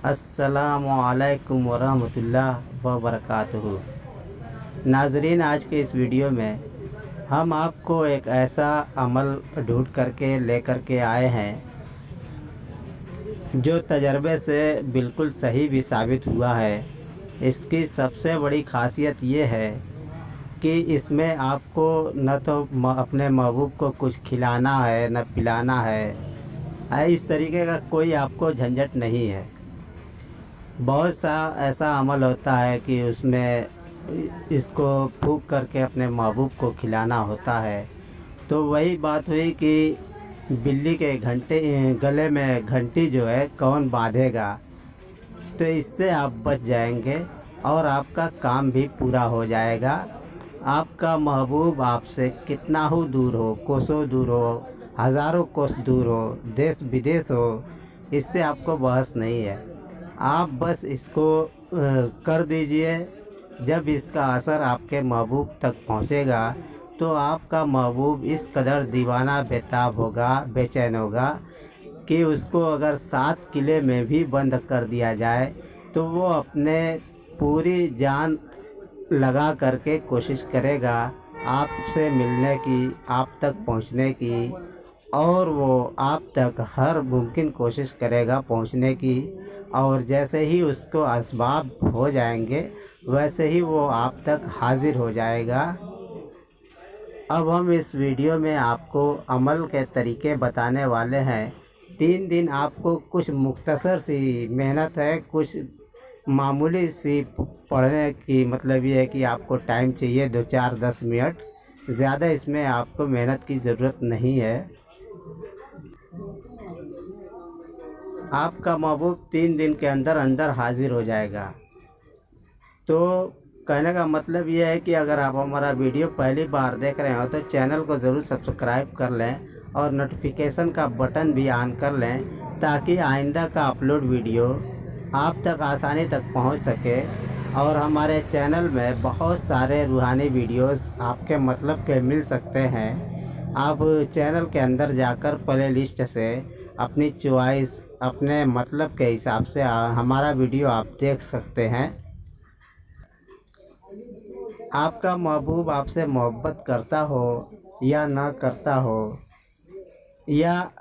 अस्सलामु अलैकुम वरहमतुल्लाह वबरकातुहू। नाजरीन, आज के इस वीडियो में हम आपको एक ऐसा अमल ढूंढ करके लेकर के आए हैं जो तजर्बे से बिल्कुल सही भी साबित हुआ है। इसकी सबसे बड़ी खासियत ये है कि इसमें आपको न तो अपने महबूब को कुछ खिलाना है न पिलाना है, इस तरीके का कोई आपको झंझट नहीं है। बहुत सा ऐसा अमल होता है कि उसमें इसको फूंक करके अपने महबूब को खिलाना होता है। तो वही बात हुई कि बिल्ली के गले में घंटी जो है कौन बांधेगा, तो इससे आप बच जाएंगे और आपका काम भी पूरा हो जाएगा। आपका महबूब आपसे कितना हो दूर हो, कोसों दूर हो, हज़ारों कोस दूर हो, देश विदेश हो, इससे आपको बहस नहीं है। आप बस इसको कर दीजिए। जब इसका असर आपके महबूब तक पहुंचेगा तो आपका महबूब इस कदर दीवाना बेताब होगा, बेचैन होगा कि उसको अगर 7 किले में भी बंद कर दिया जाए तो वो अपने पूरी जान लगा करके कोशिश करेगा आपसे मिलने की, आप तक पहुंचने की, और वो आप तक हर मुमकिन कोशिश करेगा पहुंचने की। और जैसे ही उसको असबाब हो जाएंगे वैसे ही वो आप तक हाजिर हो जाएगा। अब हम इस वीडियो में आपको अमल के तरीके बताने वाले हैं। 3 दिन आपको कुछ मुख्तसर सी मेहनत है, कुछ मामूली सी पढ़ने की, मतलब ये है कि आपको टाइम चाहिए 2-4-10 मिनट, ज़्यादा इसमें आपको मेहनत की ज़रूरत नहीं है। आपका महबूब 3 दिन के अंदर अंदर हाजिर हो जाएगा। तो कहने का मतलब ये है कि अगर आप हमारा वीडियो पहली बार देख रहे हो तो चैनल को ज़रूर सब्सक्राइब कर लें और नोटिफिकेशन का बटन भी ऑन कर लें, ताकि आइंदा का अपलोड वीडियो आप तक आसानी तक पहुंच सके। और हमारे चैनल में बहुत सारे रूहानी वीडियोस आपके मतलब के मिल सकते हैं। आप चैनल के अंदर जाकर प्ले लिस्ट से अपनी चॉइस, अपने मतलब के हिसाब से हमारा वीडियो आप देख सकते हैं। आपका महबूब आपसे मोहब्बत करता हो या ना करता हो, या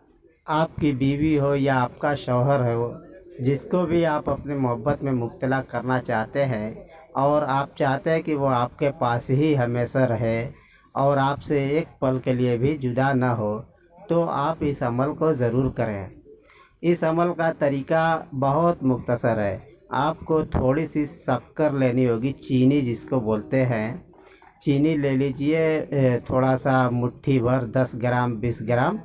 आपकी बीवी हो या आपका शौहर हो, जिसको भी आप अपने मोहब्बत में मुब्तला करना चाहते हैं और आप चाहते हैं कि वो आपके पास ही हमेशा रहे और आपसे एक पल के लिए भी जुदा ना हो, तो आप इस अमल को ज़रूर करें। इस अमल का तरीका बहुत मुख्तसर है। आपको थोड़ी सी शक्कर लेनी होगी, चीनी जिसको बोलते हैं। चीनी ले लीजिए, थोड़ा सा मुट्ठी भर, 10 ग्राम 20 ग्राम,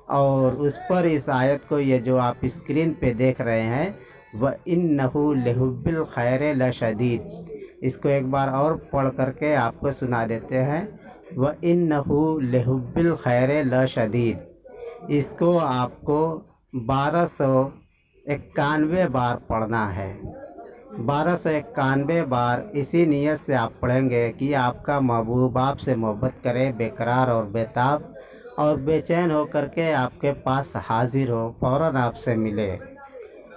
और उस पर इस आयत को, ये जो आप स्क्रीन पे देख रहे हैं, व इन्नहु लिहुब्बिल खैर लशदीद, इसको एक बार और पढ़ करके आपको सुना देते हैं। व इन्नहु लिहुब्बिल खैर लशदीद, इसको आपको 1291 बार पढ़ना है। 1291 बार इसी नीयत से आप पढ़ेंगे कि आपका महबूब आपसे मोहब्बत करे, बेकरार और बेताब और बेचैन हो करके आपके पास हाजिर हो, फ़ौरन आपसे मिले।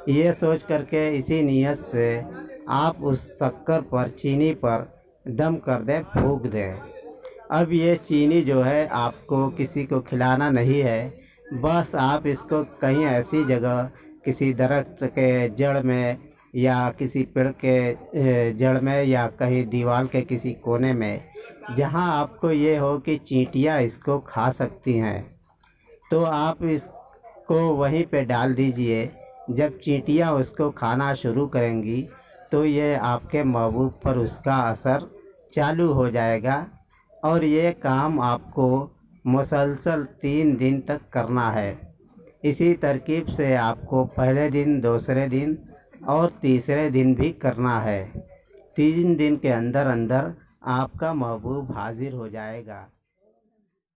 ये सोच करके इसी नीयत से आप उस शक्कर पर, चीनी पर दम कर दें, फूंक दें। अब ये चीनी जो है आपको किसी को खिलाना नहीं है, बस आप इसको कहीं ऐसी जगह, किसी दरख्त के जड़ में या किसी पेड़ के जड़ में या कहीं दीवार के किसी कोने में, जहां आपको ये हो कि चींटियां इसको खा सकती हैं, तो आप इसको वहीं पे डाल दीजिए। जब चींटियां उसको खाना शुरू करेंगी तो ये आपके महबूब पर उसका असर चालू हो जाएगा। और ये काम आपको मुसलसल 3 दिन तक करना है। इसी तरकीब से आपको पहले दिन, दूसरे दिन और तीसरे दिन भी करना है। 3 दिन के अंदर अंदर आपका महबूब हाजिर हो जाएगा।